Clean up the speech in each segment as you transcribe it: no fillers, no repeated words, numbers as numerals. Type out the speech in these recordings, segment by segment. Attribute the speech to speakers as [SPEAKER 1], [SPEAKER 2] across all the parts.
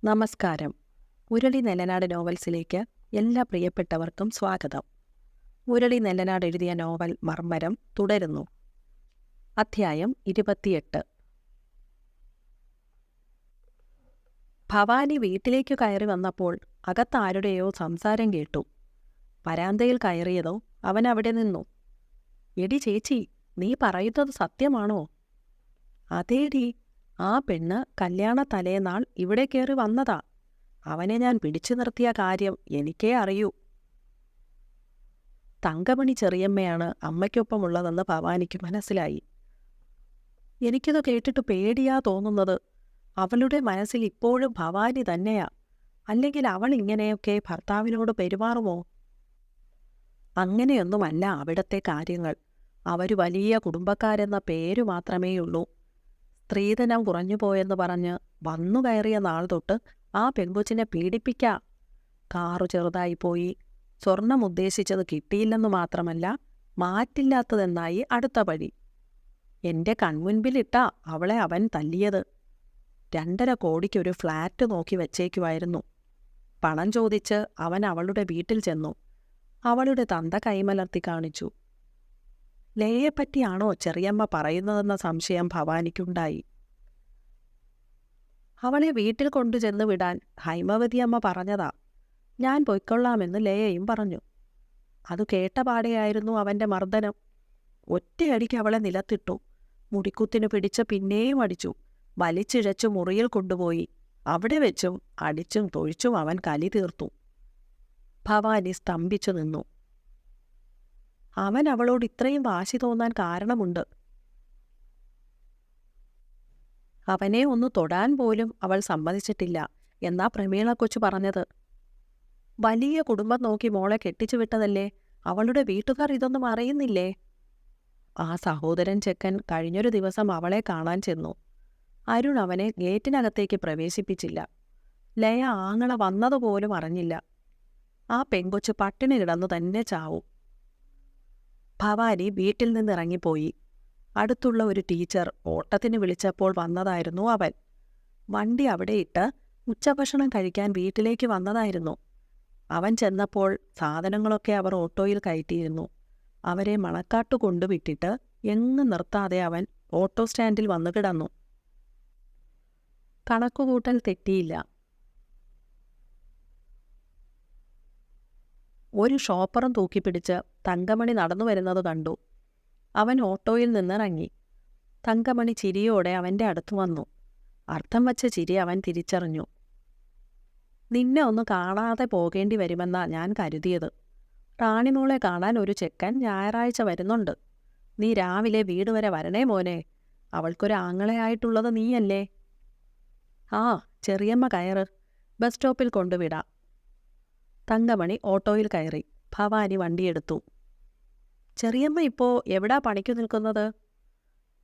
[SPEAKER 1] നമസ്കാരം. മുരളി നെല്ലനാട് നോവൽസിലേക്ക് എല്ലാ പ്രിയപ്പെട്ടവർക്കും സ്വാഗതം. മുരളി നെല്ലനാട് എഴുതിയ നോവൽ മർമ്മരം തുടരുന്നു. അധ്യായം 28. ഭവാനി വീട്ടിലേക്കു കയറി വന്നപ്പോൾ അകത്താരുടെയോ സംസാരം കേട്ടു. വരാന്തയിൽ കയറിയതോ അവൻ അവിടെ നിന്നു. "എടി ചേച്ചി, നീ പറയുന്നത് സത്യമാണോ?" "അതേടി, ആ പെണ്ണ് കല്യാണ തലേനാൾ ഇവിടെ കയറി വന്നതാ. അവനെ ഞാൻ പിടിച്ചു നിർത്തിയ കാര്യം എനിക്കേ അറിയൂ." തങ്കമണി ചെറിയമ്മയാണ് അമ്മയ്ക്കൊപ്പമുള്ളതെന്ന് ഭവാനിക്ക് മനസ്സിലായി. "എനിക്കിത് കേട്ടിട്ട് പേടിയാ തോന്നുന്നത്. അവളുടെ മനസ്സിൽ ഇപ്പോഴും ഭവാനി തന്നെയാ. അല്ലെങ്കിൽ അവൾ ഇങ്ങനെയൊക്കെ ഭർത്താവിനോട് പെരുമാറുമോ?" "അങ്ങനെയൊന്നുമല്ല അവിടത്തെ കാര്യങ്ങൾ. അവർ വലിയ കുടുംബക്കാരെന്ന പേരു മാത്രമേയുള്ളൂ. സ്ത്രീധനം കുറഞ്ഞുപോയെന്ന് പറഞ്ഞ് വന്നു കയറിയ നാൾ തൊട്ട് ആ പെൺകൊച്ചിനെ പീഡിപ്പിക്കാ. കാറു ചെറുതായിപ്പോയി, സ്വർണം ഉദ്ദേശിച്ചത് കിട്ടിയില്ലെന്നു മാത്രമല്ല, മാറ്റില്ലാത്തതെന്നായി അടുത്ത പഴി. എൻ്റെ കൺമുൻപിലിട്ടാ അവളെ അവൻ തല്ലിയത്. 2.5 കോടിക്കൊരു ഫ്ലാറ്റ് നോക്കി വച്ചേക്കുമായിരുന്നു. പണം ചോദിച്ച് അവൻ അവളുടെ വീട്ടിൽ ചെന്നു. അവളുടെ തന്ത കൈമലർത്തി കാണിച്ചു." ലയയെപ്പറ്റിയാണോ ചെറിയമ്മ പറയുന്നതെന്ന സംശയം ഭവാനിക്കുണ്ടായി. "അവളെ വീട്ടിൽ കൊണ്ടുചെന്ന് വിടാൻ ഹൈമവതിയമ്മ പറഞ്ഞതാ. ഞാൻ പൊയ്ക്കൊള്ളാമെന്ന് ലയയും പറഞ്ഞു. അതു കേട്ടപാടെയായിരുന്നു അവൻ്റെ മർദ്ദനം. ഒറ്റയടിക്ക് അവളെ നിലത്തിട്ടു. മുടിക്കുത്തിന് പിടിച്ച് പിന്നെയും അടിച്ചു. വലിച്ചിഴച്ചു മുറിയിൽ കൊണ്ടുപോയി. അവിടെ വെച്ചും അടിച്ചും തൊഴിച്ചും അവൻ കലി തീർത്തു." ഭവാനി സ്തംഭിച്ചു നിന്നു. "അവൻ അവളോട് ഇത്രയും വാശി തോന്നാൻ കാരണമുണ്ട്. അവനെ ഒന്ന് തൊടാൻ പോലും അവൾ സമ്മതിച്ചിട്ടില്ല എന്നാ പ്രമീള കൊച്ചു പറഞ്ഞത്. വലിയ കുടുംബം നോക്കി മോളെ കെട്ടിച്ചു വിട്ടതല്ലേ. അവളുടെ വീട്ടുകാർ ഇതൊന്നും അറിയുന്നില്ലേ?" "ആ സഹോദരൻ ചെക്കൻ കഴിഞ്ഞൊരു ദിവസം അവളെ കാണാൻ ചെന്നു. അരുൺ അവനെ ഗേറ്റിനകത്തേക്ക് പ്രവേശിപ്പിച്ചില്ല. ലയ ആങ്ങള വന്നതുപോലും അറിഞ്ഞില്ല. ആ പെങ്കൊച്ച് പട്ടിണി കിടന്നു തന്നെ ചാവും." ഭവാനി വീട്ടിൽ നിന്നിറങ്ങിപ്പോയി. അടുത്തുള്ള ഒരു ടീച്ചർ ഓട്ടത്തിന് വിളിച്ചപ്പോൾ വന്നതായിരുന്നു അവൻ. വണ്ടി അവിടെ ഇട്ട് ഉച്ചഭക്ഷണം കഴിക്കാൻ വീട്ടിലേക്ക് വന്നതായിരുന്നു. അവൻ ചെന്നപ്പോൾ സാധനങ്ങളൊക്കെ അവർ ഓട്ടോയിൽ കയറ്റിയിരുന്നു. അവരെ മണക്കാട്ടു കൊണ്ടുവിട്ടിട്ട് എങ്ങും നിർത്താതെ അവൻ ഓട്ടോ സ്റ്റാൻഡിൽ വന്നു കിടന്നു. കണക്കുകൂട്ടൽ തെറ്റിയില്ല. ഒരു ഷോപ്പറും തൂക്കിപ്പിടിച്ച് തങ്കമണി നടന്നു വരുന്നത് കണ്ടു. അവൻ ഓട്ടോയിൽ നിന്നിറങ്ങി. തങ്കമണി ചിരിയോടെ അവൻ്റെ അടുത്ത് വന്നു. അർത്ഥം വച്ച ചിരി അവൻ തിരിച്ചറിഞ്ഞു. "നിന്നെ ഒന്ന് കാണാതെ പോകേണ്ടി വരുമെന്നാ ഞാൻ കരുതിയത്. റാണിമോളെ കാണാൻ ഒരു ചെക്കൻ ഞായറാഴ്ച വരുന്നുണ്ട്. നീ രാവിലെ വീട് വരെ വരണേ മോനെ. അവൾക്കൊരാങ്ങളയായിട്ടുള്ളത് നീയല്ലേ." "ആ, ചെറിയമ്മ കയറ്. ബസ് സ്റ്റോപ്പിൽ കൊണ്ടുവിടാം." തങ്കമണി ഓട്ടോയിൽ കയറി. ഭവാനി വണ്ടിയെടുത്തു. "ചെറിയമ്മ ഇപ്പോ എവിടാ പണിക്കു നിൽക്കുന്നത്?"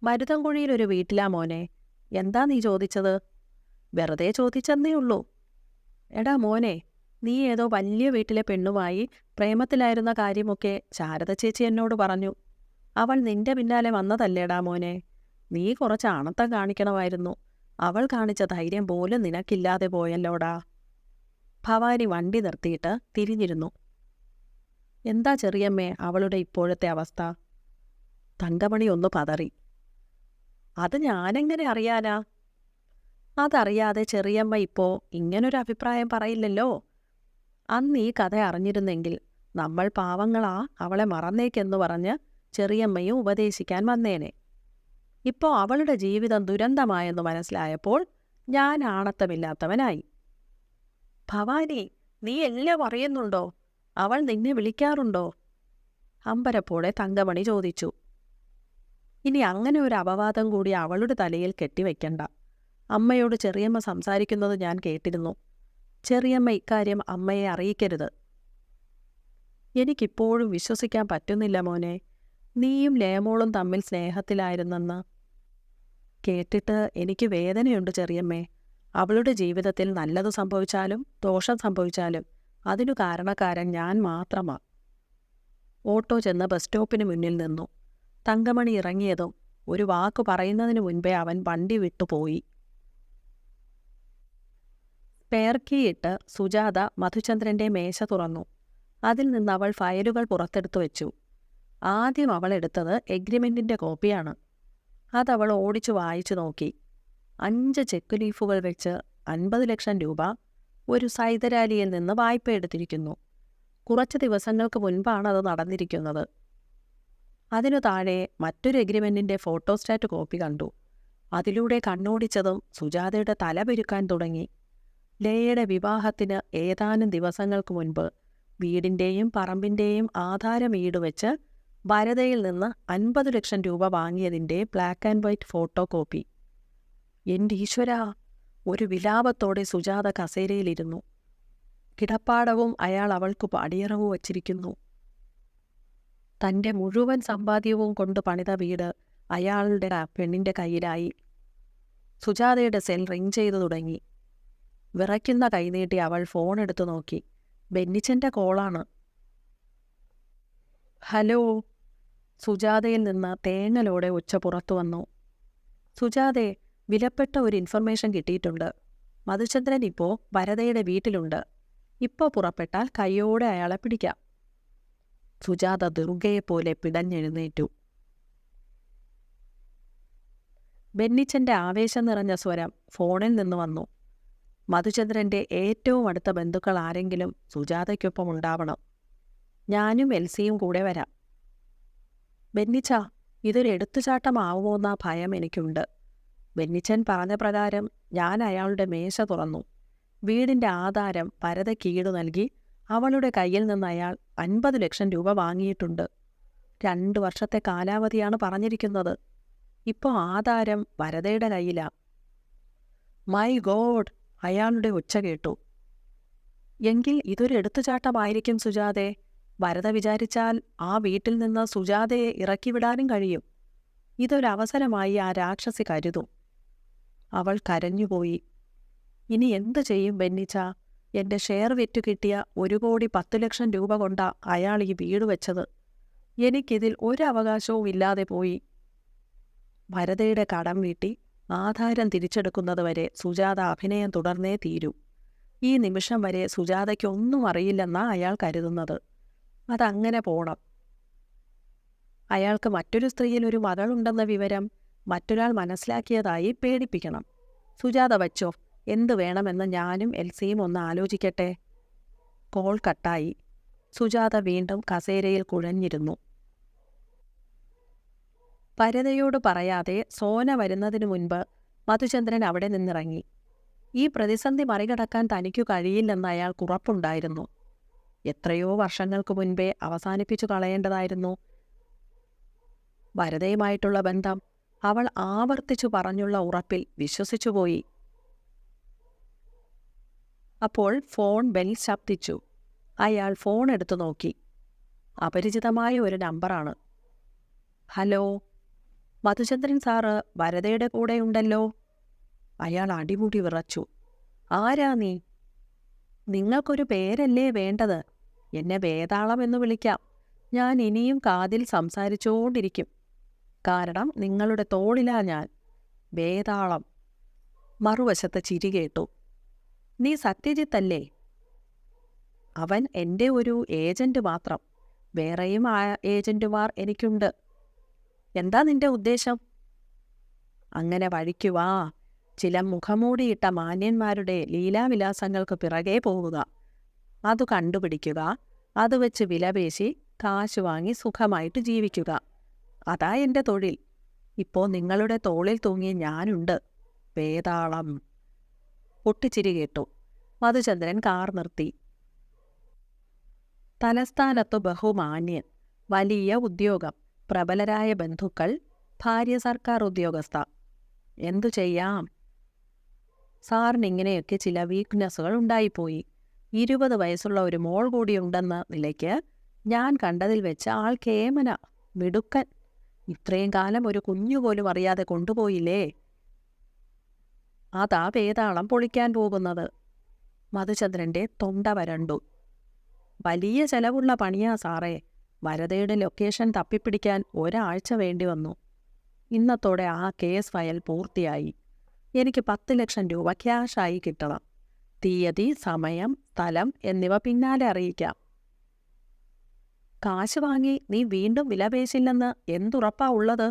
[SPEAKER 1] "മരുതൻകുഴിയിലൊരു വീട്ടിലാ മോനെ. എന്താ നീ ചോദിച്ചത്?" "വെറുതെ ചോദിച്ചെന്നേ ഉള്ളൂ." "എടാ മോനെ, നീ ഏതോ വലിയ വീട്ടിലെ പെണ്ണുമായി പ്രേമത്തിലായിരുന്ന കാര്യമൊക്കെ ശാരദ ചേച്ചി എന്നോട് പറഞ്ഞു. അവൾ നിന്റെ പിന്നാലെ വന്നതല്ലേടാ മോനെ. നീ കുറച്ച് ആണത്തം കാണിക്കണമായിരുന്നു. അവൾ കാണിച്ച ധൈര്യം പോലും നിനക്കില്ലാതെ പോയല്ലോടാ." ഭവാനി വണ്ടി നിർത്തിയിട്ട് തിരിഞ്ഞിരുന്നു. "എന്താ ചെറിയമ്മേ അവളുടെ ഇപ്പോഴത്തെ അവസ്ഥ?" തങ്കമണി ഒന്ന് പതറി. "അത് ഞാനെങ്ങനെ അറിയാനാ?" "അതറിയാതെ ചെറിയമ്മ ഇപ്പോ ഇങ്ങനൊരു അഭിപ്രായം പറയില്ലല്ലോ. അന്ന് ഈ കഥ അറിഞ്ഞിരുന്നെങ്കിൽ നമ്മൾ പാവങ്ങളാ, അവളെ മറന്നേക്കെന്നു പറഞ്ഞ് ചെറിയമ്മയും ഉപദേശിക്കാൻ വന്നേനെ. ഇപ്പോൾ അവളുടെ ജീവിതം ദുരന്തമായെന്ന് മനസ്സിലായപ്പോൾ ഞാൻ ആണത്തമില്ലാത്തവനായി." "ഭവാനി, നീ എല്ലാം അറിയുന്നുണ്ടോ? അവൾ നിന്നെ വിളിക്കാറുണ്ടോ?" അമ്പരപ്പോടെ തങ്കമണി ചോദിച്ചു. "ഇനി അങ്ങനെ ഒരു അപവാദം കൂടി അവളുടെ തലയിൽ കെട്ടിവെക്കണ്ട. അമ്മയോട് ചെറിയമ്മ സംസാരിക്കുന്നത് ഞാൻ കേട്ടിരുന്നു. ചെറിയമ്മ ഇക്കാര്യം അമ്മയെ അറിയിക്കരുത്." "എനിക്കിപ്പോഴും വിശ്വസിക്കാൻ പറ്റുന്നില്ല മോനെ. നീയും ലേമോളും തമ്മിൽ സ്നേഹത്തിലായിരുന്നെന്ന് കേട്ടിട്ട് എനിക്ക് വേദനയുണ്ട് ചെറിയമ്മേ. അവളുടെ ജീവിതത്തിൽ നല്ലത് സംഭവിച്ചാലും ദോഷം സംഭവിച്ചാലും അതിനു കാരണക്കാരൻ ഞാൻ മാത്രമാ." ഓട്ടോ ചെന്ന് ബസ് സ്റ്റോപ്പിന് മുന്നിൽ നിന്നു. തങ്കമണി ഇറങ്ങിയതും ഒരു വാക്ക് പറയുന്നതിനു മുൻപേ അവൻ വണ്ടി വിട്ടുപോയി. സ്പെയർ കീ ഇട്ട് സുജാത മധുചന്ദ്രൻ്റെ മേശ തുറന്നു. അതിൽ നിന്ന് അവൾ ഫയലുകൾ പുറത്തെടുത്തു വെച്ചു. ആദ്യം അവൾ എടുത്തത് എഗ്രിമെൻറ്റിൻ്റെ കോപ്പിയാണ്. അതവൾ ഓടിച്ചു വായിച്ചു നോക്കി. 5 ചെക്ക് ലീഫുകൾ വെച്ച് 50 ലക്ഷം രൂപ ഒരു സൈതരാലിയിൽ നിന്ന് വായ്പ എടുത്തിരിക്കുന്നു. കുറച്ച് ദിവസങ്ങൾക്ക് മുൻപാണ് അത് നടന്നിരിക്കുന്നത്. അതിനു താഴെ മറ്റൊരു എഗ്രിമെൻറ്റിൻ്റെ ഫോട്ടോസ്റ്റാറ്റ് കോപ്പി കണ്ടു. അതിലൂടെ കണ്ണോടിച്ചതും സുജാതയുടെ തല പെരുക്കാൻ തുടങ്ങി. ലയയുടെ വിവാഹത്തിന് ഏതാനും ദിവസങ്ങൾക്ക് മുൻപ് വീടിൻ്റെയും പറമ്പിൻ്റെയും ആധാരം ഈടുവെച്ച് ഭരതയിൽ നിന്ന് 50 ലക്ഷം രൂപ വാങ്ങിയതിൻ്റെ black and white photocopy. എൻ്റെ ഈശ്വരാ! ഒരു വിലാപത്തോടെ സുജാത കസേരയിലിരുന്നു. കിടപ്പാടവും അയാൾ അവൾക്ക് അടിയറവ് വച്ചിരിക്കുന്നു. തൻ്റെ മുഴുവൻ സമ്പാദ്യവും കൊണ്ട് പണിത വീട് അയാളുടെ പെണ്ണിൻ്റെ കയ്യിലായി. സുജാതയുടെ സെൽ റിങ് ചെയ്തു തുടങ്ങി. വിറയ്ക്കുന്ന കൈനീട്ടി അവൾ ഫോൺ എടുത്തു നോക്കി. ബെന്നിച്ചൻ്റെ കോളാണ്. ഹലോ. സുജാതയിൽ നിന്ന് തേങ്ങലോടെ ഒച്ച പുറത്തു വന്നു. സുജാതേ, വിലപ്പെട്ട ഒരു ഇൻഫർമേഷൻ കിട്ടിയിട്ടുണ്ട്. മധുചന്ദ്രൻ ഇപ്പോൾ ഭരതയുടെ വീട്ടിലുണ്ട്. ഇപ്പോൾ പുറപ്പെട്ടാൽ കൈയോടെ അയാളെ പിടിക്കാം. സുജാത ദുർഗയെപ്പോലെ പിടഞ്ഞെഴുന്നേറ്റു. ബെന്നിച്ചൻ്റെ ആവേശം നിറഞ്ഞ സ്വരം ഫോണിൽ നിന്ന് വന്നു. മധുചന്ദ്രൻ്റെ ഏറ്റവും അടുത്ത ബന്ധുക്കൾ ആരെങ്കിലും സുജാതയ്ക്കൊപ്പം ഉണ്ടാവണം. ഞാനും എൽസിയും കൂടെ വരാം. ബെന്നിച്ച, ഇതൊരു എടുത്തുചാട്ടമാവുമോന്ന ഭയം എനിക്കുണ്ട്. ബെന്നിച്ചൻ പറഞ്ഞ പ്രകാരം ഞാൻ അയാളുടെ മേശ തുറന്നു. വീടിൻ്റെ ആധാരം ഭരതയ്ക്ക് ഈട് നൽകി അവളുടെ കയ്യിൽ നിന്ന് അയാൾ 50 ലക്ഷം രൂപ വാങ്ങിയിട്ടുണ്ട്. 2 വർഷത്തെ കാലാവധിയാണ് പറഞ്ഞിരിക്കുന്നത്. ഇപ്പോൾ ആധാരം ഭരതയുടെ കയ്യിലാ. My God! അയാളുടെ ഒച്ച കേട്ടു. എങ്കിൽ ഇതൊരു എടുത്തുചാട്ടമായിരിക്കും സുജാതേ. ഭരത വിചാരിച്ചാൽ ആ വീട്ടിൽ നിന്ന് സുജാതയെ ഇറക്കിവിടാനും കഴിയും. ഇതൊരവസരമായി ആ രാക്ഷസി കരുതും. അവൾ കരഞ്ഞുപോയി. ഇനി എന്തു ചെയ്യും ബെന്നിച്ച? എൻ്റെ ഷെയർ വിറ്റു കിട്ടിയ 1,10 ലക്ഷം രൂപ കൊണ്ടാ അയാൾ ഈ വീട് വെച്ചത്. എനിക്കിതിൽ ഒരവകാശവും ഇല്ലാതെ പോയി. ഭരതയുടെ കടം വീട്ടി ആധാരം തിരിച്ചെടുക്കുന്നതുവരെ സുജാത അഭിനയം തുടർന്നേ തീരൂ. ഈ നിമിഷം വരെ സുജാതയ്ക്കൊന്നും അറിയില്ലെന്നാ അയാൾ കരുതുന്നത്. അതങ്ങനെ പോണം. അയാൾക്ക് മറ്റൊരു സ്ത്രീയിൽ ഒരു മകളുണ്ടെന്ന വിവരം മറ്റൊരാൾ മനസ്സിലാക്കിയതായി പേടിപ്പിക്കണം. സുജാത വച്ചോ, എന്ത് വേണമെന്ന് ഞാനും എൽസിയും ഒന്ന് ആലോചിക്കട്ടെ. കോൾ കട്ടായി. സുജാത വീണ്ടും കസേരയിൽ കുഴഞ്ഞിരുന്നു. ഭരതയോട് പറയാതെ സോന വരുന്നതിനു മുൻപ് മധുചന്ദ്രൻ അവിടെ നിന്നിറങ്ങി. ഈ പ്രതിസന്ധി മറികടക്കാൻ തനിക്കു കഴിയില്ലെന്ന് അയാൾക്ക് ഉറപ്പുണ്ടായിരുന്നു. എത്രയോ വർഷങ്ങൾക്ക് മുൻപേ അവസാനിപ്പിച്ചു കളയേണ്ടതായിരുന്നു ഭരതയുമായിട്ടുള്ള ബന്ധം. അവൾ ആവർത്തിച്ചു പറഞ്ഞുള്ള ഉറപ്പിൽ വിശ്വസിച്ചുപോയി. അപ്പോൾ ഫോൺ ബെൽ ശബ്ദിച്ചു. അയാൾ ഫോൺ എടുത്തു നോക്കി. അപരിചിതമായ ഒരു നമ്പറാണ്. ഹലോ, മധുചന്ദ്രൻ സാറ് ഭരതയുടെ കൂടെയുണ്ടല്ലോ. അയാൾ അടിമുടി വിറച്ചു. ആരാ നീ? നിങ്ങൾക്കൊരു പേരല്ലേ വേണ്ടത്? എന്നെ വേതാളം എന്ന് വിളിക്കാം. ഞാൻ ഇനിയും കാതിൽ സംസാരിച്ചുകൊണ്ടിരിക്കും. കാരണം നിങ്ങളുടെ തോളിലാ ഞാൻ. വേതാളം. മറുവശത്ത് ചിരി കേട്ടു. നീ സത്യജിത്തല്ലേ? അവൻ എൻ്റെ ഒരു ഏജന്റ് മാത്രം. വേറെയും ഏജന്റുമാർ എനിക്കുണ്ട്. എന്താ നിന്റെ ഉദ്ദേശം? അങ്ങനെ വഴിക്കുവാ. ചില മുഖമൂടിയിട്ട മാന്യന്മാരുടെ ലീലാവിലാസങ്ങൾക്ക് പിറകെ പോവുക. അതു കണ്ടുപിടിക്കുക. അത് വെച്ച് വിലപേശി കാശ് വാങ്ങി സുഖമായിട്ട് ജീവിക്കുക. അതാ എൻ്റെ തൊഴിൽ. ഇപ്പോൾ നിങ്ങളുടെ തോളിൽ തൂങ്ങി ഞാനുണ്ട്. വേതാളം. പൊട്ടിച്ചിരി കേട്ടു. മധുചന്ദ്രൻ കാർ നിർത്തി. തലസ്ഥാനത്തു ബഹുമാന്യൻ, വലിയ ഉദ്യോഗം, പ്രബലരായ ബന്ധുക്കൾ, ഭാര്യ സർക്കാർ ഉദ്യോഗസ്ഥ. എന്തു ചെയ്യാം? സാറിനിങ്ങനെയൊക്കെ ചില വീക്ക്നെസ്സുകൾ ഉണ്ടായിപ്പോയി. 20 വയസ്സുള്ള ഒരു മോൾ കൂടിയുണ്ടെന്ന നിലയ്ക്ക് ഞാൻ കണ്ടതിൽ വെച്ച് ആൾ കേമന, മിടുക്കൻ. ഇത്രയും കാലം ഒരു കുഞ്ഞുപോലും അറിയാതെ കൊണ്ടുപോയില്ലേ? അതാ വേതാളം പൊളിക്കാൻ പോകുന്നത്. മധുചന്ദ്രൻ്റെ തൊണ്ട വരണ്ടു. വലിയ ചെലവുള്ള പണിയാ സാറേ. ഭരതയുടെ ലൊക്കേഷൻ തപ്പിപ്പിടിക്കാൻ ഒരാഴ്ച വേണ്ടി വന്നു. ഇന്നത്തോടെ ആ കേസ് ഫയൽ പൂർത്തിയായി. എനിക്ക് 10 ലക്ഷം രൂപ ക്യാഷായി കിട്ടണം. തീയതി, സമയം, സ്ഥലം എന്നിവ പിന്നാലെ അറിയിക്കാം. കാശ് വാങ്ങി നീ വീണ്ടും വിലപേശില്ലെന്ന് എന്തുറപ്പാ ഉള്ളത്?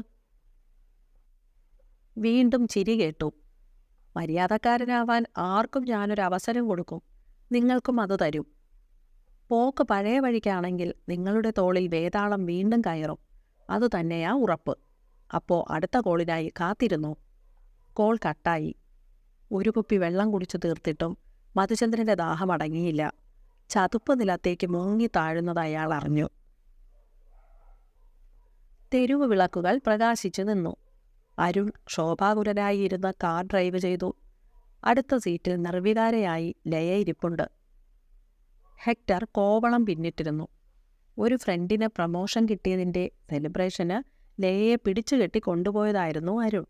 [SPEAKER 1] വീണ്ടും ചിരി കേട്ടു. മര്യാദക്കാരനാവാൻ ആർക്കും ഞാനൊരു അവസരം കൊടുക്കും. നിങ്ങൾക്കും അത് തരും. പോക്ക് പഴയ വഴിക്കാണെങ്കിൽ നിങ്ങളുടെ തോളിൽ വേതാളം വീണ്ടും കയറും. അതുതന്നെയാ ഉറപ്പ്. അപ്പോ അടുത്ത കോളിനായി കാത്തിരുന്നു. കോൾ കട്ടായി. ഒരു കുപ്പി വെള്ളം കുടിച്ചു തീർത്തിട്ടും മധുചന്ദ്രന്റെ ദാഹം അടങ്ങിയില്ല. ചതുപ്പ് നിലത്തേക്ക് മുങ്ങി താഴുന്നത് അയാൾ അറിഞ്ഞു. തെരുവ് വിളക്കുകൾ പ്രകാശിച്ചു നിന്നു. അരുൺ ശോഭാകുലനായി ഇരുന്ന് കാർ ഡ്രൈവ് ചെയ്തു. അടുത്ത സീറ്റിൽ നിർവികാരയായി ലയ ഇരിപ്പുണ്ട്. ഹെക്ടർ കോവളം പിന്നിട്ടിരുന്നു. ഒരു ഫ്രണ്ടിന് പ്രമോഷൻ കിട്ടിയതിൻ്റെ സെലിബ്രേഷന് ലയയെ പിടിച്ചുകെട്ടി കൊണ്ടുപോയതായിരുന്നു അരുൺ.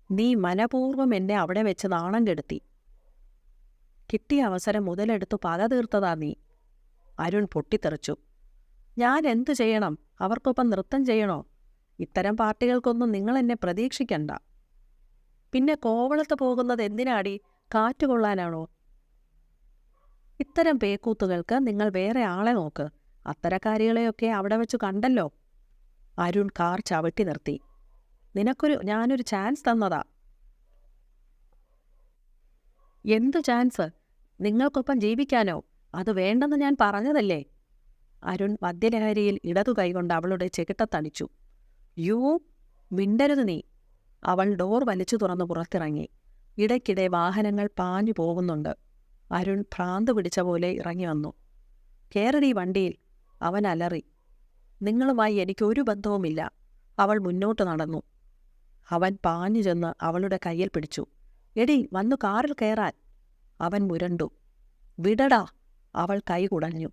[SPEAKER 1] നീ മനപൂർവ്വം എന്നെ അവിടെ വെച്ച് നാണം കെടുത്തി. കിട്ടിയ അവസരം മുതലെടുത്തു പക തീർത്തതാ നീ. അരുൺ പൊട്ടിത്തെറിച്ചു. ഞാൻ എന്തു ചെയ്യണം? അവർക്കൊപ്പം നൃത്തം ചെയ്യണോ? ഇത്തരം പാർട്ടികൾക്കൊന്നും നിങ്ങൾ എന്നെ പ്രതീക്ഷിക്കണ്ട. പിന്നെ കോവളത്ത് പോകുന്നത് എന്തിനാടി? കാറ്റുകൊള്ളാനാണോ? ഇത്തരം പേക്കൂത്തുകൾക്ക് നിങ്ങൾ വേറെ ആളെ നോക്ക്. അത്തരക്കാരികളെയൊക്കെ അവിടെ വെച്ചു കണ്ടല്ലോ. അരുൺ കാർ ചവിട്ടി നിർത്തി. ഞാനൊരു ചാൻസ് തന്നതാ. എന്തു ചാൻസ്? നിങ്ങൾക്കൊപ്പം ജീവിക്കാനോ? അത് വേണ്ടെന്ന് ഞാൻ പറഞ്ഞതല്ലേ. അരുൺ മദ്യലഹരിയിൽ ഇടതു കൈകൊണ്ട് അവളുടെ ചെകിട്ടത്തടിച്ചു. യൂ, മിണ്ടരുത് നീ. അവൾ ഡോർ വലിച്ചു തുറന്നു പുറത്തിറങ്ങി. ഇടയ്ക്കിടെ വാഹനങ്ങൾ പാഞ്ഞു പോകുന്നുണ്ട്. അരുൺ ഭ്രാന്ത് പിടിച്ച പോലെ ഇറങ്ങി വന്നു. കേറടി വണ്ടിയിൽ. അവൻ അലറി. നിങ്ങളുമായി എനിക്കൊരു ബന്ധവുമില്ല. അവൾ മുന്നോട്ട് നടന്നു. അവൻ പാഞ്ഞു ചെന്ന് അവളുടെ കയ്യിൽ പിടിച്ചു. എടി, വന്നു കാറിൽ കയറാൻ. അവൻ മുരണ്ടു. വിടടാ. അവൾ കൈ കുടഞ്ഞു.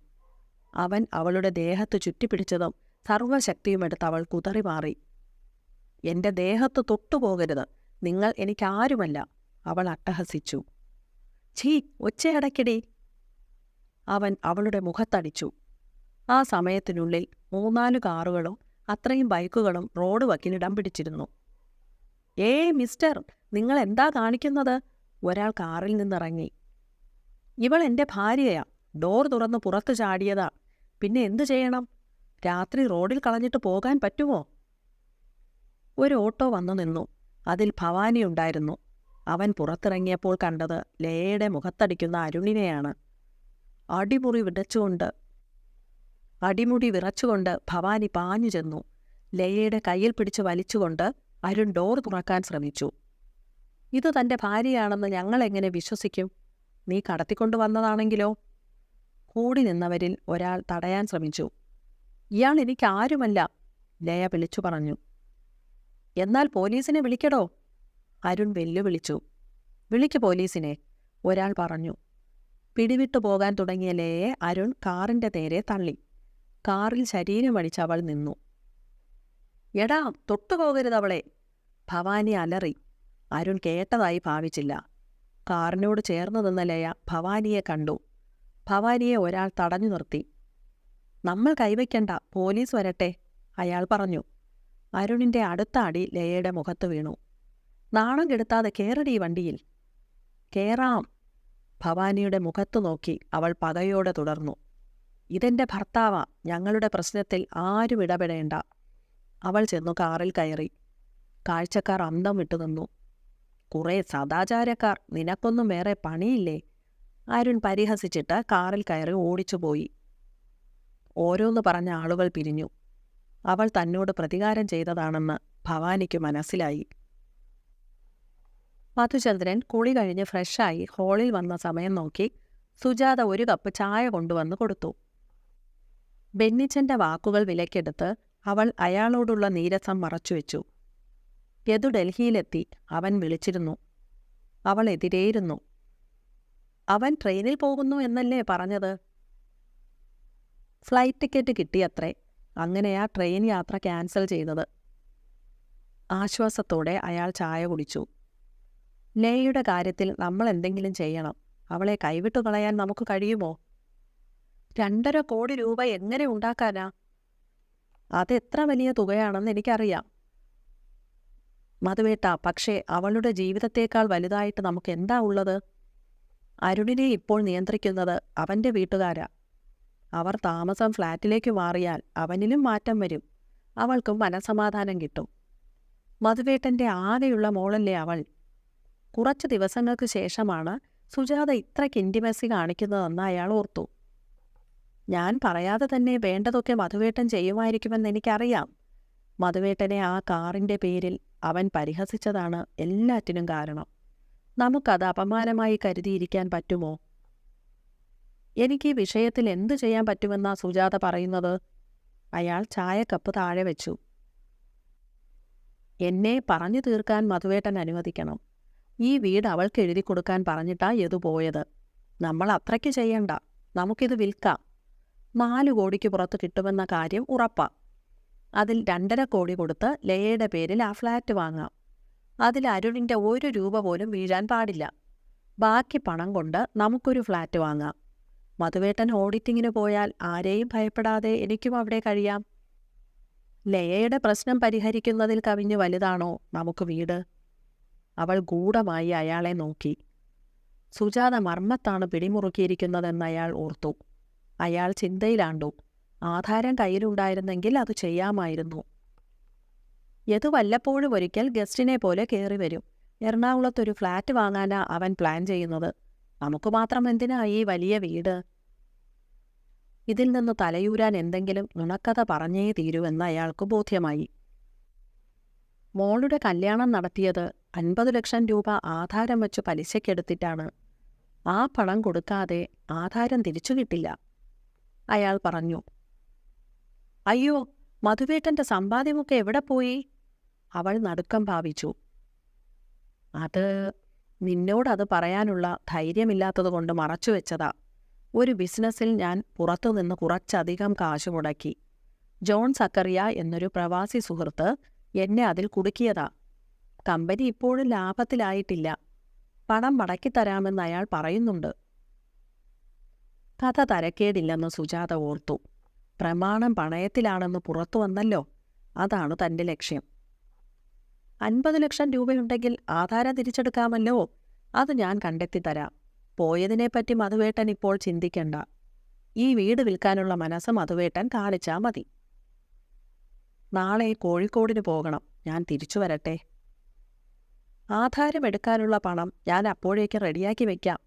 [SPEAKER 1] അവൻ അവളുടെ ദേഹത്ത് ചുറ്റിപ്പിടിച്ചതും സർവശക്തിയുമെടുത്ത് അവൾ കുതറി മാറി. എന്റെ ദേഹത്ത് തൊട്ടുപോകരുത്. നിങ്ങൾ എനിക്കാരുമല്ല. അവൾ അട്ടഹസിച്ചു. ഛീ, ഒച്ചയടയ്ക്കടി. അവൻ അവളുടെ മുഖത്തടിച്ചു. ആ സമയത്തിനുള്ളിൽ 3-4 കാറുകളും അത്രയും ബൈക്കുകളും റോഡ് വക്കിലിടം പിടിച്ചിരുന്നു. ഏയ് മിസ്റ്റർ, നിങ്ങൾ എന്താ കാണിക്കുന്നത്? ഒരാൾ കാറിൽ നിന്നിറങ്ങി. ഇവൾ എൻ്റെ ഭാര്യയാ. ഡോർ തുറന്ന് പുറത്തു ചാടിയതാ. പിന്നെ എന്തു ചെയ്യണം? രാത്രി റോഡിൽ കളഞ്ഞിട്ട് പോകാൻ പറ്റുമോ? ഒരു ഓട്ടോ വന്നു നിന്നു. അതിൽ ഭവാനി ഉണ്ടായിരുന്നു. അവൻ പുറത്തിറങ്ങിയപ്പോൾ കണ്ടത് ലയയുടെ മുഖത്തടിക്കുന്ന അരുണിനെയാണ്. അടിമുടി വിറച്ചുകൊണ്ട് ഭവാനി പാഞ്ഞു ചെന്നു. ലയയുടെ കയ്യിൽ പിടിച്ച് വലിച്ചുകൊണ്ട് അരുൺ ഡോർ തുറക്കാൻ ശ്രമിച്ചു. ഇത് തൻ്റെ ഭാര്യയാണെന്ന് ഞങ്ങളെങ്ങനെ വിശ്വസിക്കും? നീ കടത്തിക്കൊണ്ടുവന്നതാണെങ്കിലോ? കൂടി നിന്നവരിൽ ഒരാൾ തടയാൻ ശ്രമിച്ചു. ഇയാൾ എനിക്കാരുമല്ല, ലയ വിളിച്ചു പറഞ്ഞു. എന്നാൽ പോലീസിനെ വിളിക്കടോ? അരുൺ വെല്ലുവിളിച്ചു. വിളിക്ക് പോലീസിനെ, ഒരാൾ പറഞ്ഞു. പിടിവിട്ടു പോകാൻ തുടങ്ങിയ ലയയെ അരുൺ കാറിൻ്റെ നേരെ തള്ളി. കാറിൽ ശരീരമടിച്ച് അവൾ നിന്നു. എടാ, തൊട്ടുപോകരുതവളെ. ഭവാനി അലറി. അരുൺ കേട്ടതായി ഭാവിച്ചില്ല. കാറിനോട് ചേർന്ന് നിന്ന ലയ ഭവാനിയെ കണ്ടു. ഭവാനിയെ ഒരാൾ തടഞ്ഞു നിർത്തി. നമ്മൾ കൈവയ്ക്കണ്ട, പോലീസ് വരട്ടെ, അയാൾ പറഞ്ഞു. അരുണിൻ്റെ അടുത്ത അടി ലയയുടെ മുഖത്ത് വീണു. നാണം കെടുത്താതെ കേറടി വണ്ടിയിൽ. കേറാം. ഭവാനിയുടെ മുഖത്തു നോക്കി അവൾ പകയോടെ തുടർന്നു. ഇതെന്റെ ഭർത്താവാ. ഞങ്ങളുടെ പ്രശ്നത്തിൽ ആരും ഇടപെടേണ്ട. അവൾ ചെന്നു കാറിൽ കയറി. കാഴ്ചക്കാർ അന്തം വിട്ടു നിന്നു. കുറേ സദാചാരക്കാർ. നിനക്കൊന്നും വേറെ പണിയില്ലേ? അരുൺ പരിഹസിച്ചിട്ട് കാറിൽ കയറി ഓടിച്ചുപോയി. ഓരോന്ന് പറഞ്ഞ ആളുകൾ പിരിഞ്ഞു. അവൾ തന്നോട് പ്രതികാരം ചെയ്തതാണെന്ന് ഭവാനിക്ക് മനസ്സിലായി. മധുചന്ദ്രൻ കുളി കഴിഞ്ഞ് ഫ്രഷായി ഹാളിൽ വന്ന സമയം നോക്കി സുജാത ഒരു കപ്പ് ചായ കൊണ്ടുവന്ന് കൊടുത്തു. ബെന്നിച്ചൻ്റെ വാക്കുകൾ വിലക്കെടുത്ത് അവൾ അയാളോടുള്ള നീരസം മറച്ചുവെച്ചു. യദു ഡൽഹിയിലെത്തി. അവൻ വിളിച്ചിരുന്നു. അവൾ എതിരേയിരുന്നു. അവൻ ട്രെയിനിൽ പോകുന്നു എന്നല്ലേ പറഞ്ഞത്? ഫ്ലൈറ്റ് ടിക്കറ്റ് കിട്ടിയത്രേ. അങ്ങനെയാ ട്രെയിൻ യാത്ര ക്യാൻസൽ ചെയ്തത്. ആശ്വാസത്തോടെ അയാൾ ചായ കുടിച്ചു. ലയയുടെ കാര്യത്തിൽ നമ്മൾ എന്തെങ്കിലും ചെയ്യണം. അവളെ കൈവിട്ടു കളയാൻ നമുക്ക് കഴിയുമോ? 2.5 കോടി രൂപ എങ്ങനെ ഉണ്ടാക്കാനാ? അതെത്ര വലിയ തുകയാണെന്ന് എനിക്കറിയാം മധുവേട്ട. പക്ഷേ അവളുടെ ജീവിതത്തേക്കാൾ വലുതായിട്ട് നമുക്ക് എന്താ ഉള്ളത്? അരുണിനെ ഇപ്പോൾ നിയന്ത്രിക്കുന്നത് അവൻ്റെ വീട്ടുകാരാ. അവർ താമസം ഫ്ലാറ്റിലേക്ക് മാറിയാൽ അവനിലും മാറ്റം വരും. അവൾക്കും മനസമാധാനം കിട്ടും. മധുവേട്ടൻ്റെ ആകെയുള്ള മോളല്ലേ അവൾ. കുറച്ച് ദിവസങ്ങൾക്ക് ശേഷമാണ് സുജാത ഇത്രയ്ക്ക് ഇൻറ്റിമസി കാണിക്കുന്നതെന്ന് അയാൾ ഓർത്തു. ഞാൻ പറയാതെ തന്നെ വേണ്ടതൊക്കെ മധുവേട്ടൻ ചെയ്യുമായിരിക്കുമെന്ന് എനിക്കറിയാം. മധുവേട്ടനെ ആ കാറിൻ്റെ പേരിൽ അവൻ പരിഹസിച്ചതാണ് എല്ലാറ്റിനും കാരണം. നമുക്കത് അപമാനമായി കരുതിയിരിക്കാൻ പറ്റുമോ? എനിക്ക് ഈ വിഷയത്തിൽ എന്തു ചെയ്യാൻ പറ്റുമെന്നാ സുജാത പറയുന്നത്? അയാൾ ചായക്കപ്പ് താഴെ വെച്ചു. എന്നെ പറഞ്ഞു തീർക്കാൻ മധുവേട്ടൻ അനുവദിക്കണം. ഈ വീട് അവൾക്ക് എഴുതി കൊടുക്കാൻ പറഞ്ഞിട്ടാ യദു പോയത്. നമ്മൾ അത്രയ്ക്ക് ചെയ്യണ്ട. നമുക്കിത് വിൽക്കാം. 4 കോടിക്ക് പുറത്ത് കിട്ടുമെന്ന കാര്യം ഉറപ്പാ. അതിൽ 2.5 കോടി കൊടുത്ത് ലയയുടെ പേരിൽ ആ ഫ്ലാറ്റ് വാങ്ങാം. അതിൽ അരുണിൻ്റെ 1 രൂപ പോലും വീഴാൻ പാടില്ല. ബാക്കി പണം കൊണ്ട് നമുക്കൊരു ഫ്ലാറ്റ് വാങ്ങാം. മധുവേട്ടൻ ഓഡിറ്റിങ്ങിന് പോയാൽ ആരെയും ഭയപ്പെടാതെ എനിക്കും അവിടെ കഴിയാം. ലയയുടെ പ്രശ്നം പരിഹരിക്കുന്നതിൽ കവിഞ്ഞ് വലുതാണോ നമുക്ക് വീട്? അവൾ ഗൂഢമായി അയാളെ നോക്കി. സുജാത മർമ്മത്താണ് പിടിമുറുക്കിയിരിക്കുന്നതെന്ന് അയാൾ ഓർത്തു. അയാൾ ചിന്തയിലാണ്ടു. ആധാരം കയ്യിലുണ്ടായിരുന്നെങ്കിൽ അത് ചെയ്യാമായിരുന്നു. യദു വല്ലപ്പോഴും ഒരിക്കൽ ഗസ്റ്റിനെ പോലെ കയറി വരും. എറണാകുളത്തൊരു ഫ്ലാറ്റ് വാങ്ങാനാ അവൻ പ്ലാൻ ചെയ്യുന്നത്. നമുക്ക് മാത്രം എന്തിനാ ഈ വലിയ വീട്? ഇതിൽ നിന്ന് തലയൂരാൻ എന്തെങ്കിലും നുണക്കഥ പറഞ്ഞേ തീരുവെന്ന് അയാൾക്ക് ബോധ്യമായി. മോളുടെ കല്യാണം നടത്തിയത് 50 ലക്ഷം രൂപ ആധാരം വച്ച് പലിശയ്ക്കെടുത്തിട്ടാണ്. ആ പണം കൊടുക്കാതെ ആധാരം തിരിച്ചു കിട്ടില്ല, അയാൾ പറഞ്ഞു. അയ്യോ, മധുവേട്ടൻ്റെ സമ്പാദ്യമൊക്കെ എവിടെ പോയി? അവൾ നടുക്കം ഭാവിച്ചു. അത് നിന്നോടത് പറയാനുള്ള ധൈര്യമില്ലാത്തതുകൊണ്ട് മറച്ചുവെച്ചതാ. ഒരു ബിസിനസ്സിൽ ഞാൻ പുറത്തുനിന്ന് കുറച്ചധികം കാശ് മുടക്കി. ജോൺ സക്കറിയ എന്നൊരു പ്രവാസി സുഹൃത്ത് എന്നെ അതിൽ കുടുക്കിയതാ. കമ്പനി ഇപ്പോഴും ലാഭത്തിലായിട്ടില്ല. പണം മടക്കിത്തരാമെന്ന് അയാൾ പറയുന്നുണ്ട്. കഥ തരക്കേടില്ലെന്ന് സുജാത ഓർത്തു. പ്രമാണം പണയത്തിലാണെന്ന് പുറത്തു വന്നല്ലോ. അതാണ് തൻ്റെ ലക്ഷ്യം. 50 ലക്ഷം രൂപയുണ്ടെങ്കിൽ ആധാരം തിരിച്ചെടുക്കാമല്ലോ. അത് ഞാൻ കണ്ടെത്തിത്തരാം. പോയതിനെപ്പറ്റി മധുവേട്ടൻ ഇപ്പോൾ ചിന്തിക്കണ്ട. ഈ വീട് വിൽക്കാനുള്ള മനസ്സ് മധുവേട്ടൻ കാണിച്ചാൽ മതി. നാളെ കോഴിക്കോടിന് പോകണം. ഞാൻ തിരിച്ചു വരട്ടെ. ആധാരം എടുക്കാനുള്ള പണം ഞാൻ അപ്പോഴേക്ക് റെഡിയാക്കി വയ്ക്കാം.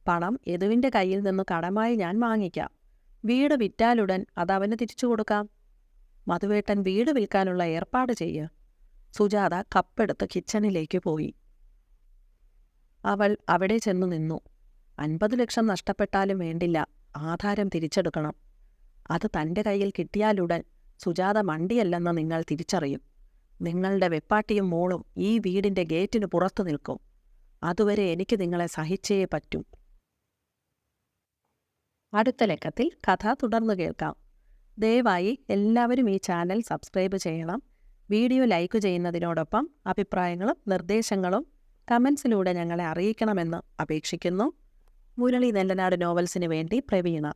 [SPEAKER 1] പണം യദുവിൻ്റെ കയ്യിൽ നിന്ന് കടമായി ഞാൻ വാങ്ങിക്കാം. വീട് വിറ്റാലുടൻ അതവന് തിരിച്ചു കൊടുക്കാം. മധുവേട്ടൻ വീട് വിൽക്കാനുള്ള ഏർപ്പാട് ചെയ്യ്. സുജാത കപ്പെടുത്ത് കിച്ചണിലേക്ക് പോയി. അവൾ അവിടെ ചെന്നു നിന്നു. 50 ലക്ഷം നഷ്ടപ്പെട്ടാലും വേണ്ടില്ല, ആധാരം തിരിച്ചെടുക്കണം. അത് തൻ്റെ കയ്യിൽ കിട്ടിയാലുടൻ സുജാത മണ്ടിയല്ലെന്ന് നിങ്ങൾ തിരിച്ചറിയും. നിങ്ങളുടെ വെപ്പാട്ടിയും മോളും ഈ വീടിൻ്റെ ഗേറ്റിന് പുറത്തു നിൽക്കും. അതുവരെ എനിക്ക് നിങ്ങളെ സഹിച്ചേ പറ്റൂ. അടുത്ത ലക്കത്തിൽ കഥ തുടർന്നു കേൾക്കാം. ദയവായി എല്ലാവരും ഈ ചാനൽ സബ്സ്ക്രൈബ് ചെയ്യണം. വീഡിയോ ലൈക്ക് ചെയ്യുന്നതിനോടൊപ്പം അഭിപ്രായങ്ങളും നിർദ്ദേശങ്ങളും കമൻസിലൂടെ ഞങ്ങളെ അറിയിക്കണമെന്ന് അപേക്ഷിക്കുന്നു. മുരളി നെല്ലനാട് നോവൽസിന് വേണ്ടി പ്രവീണ.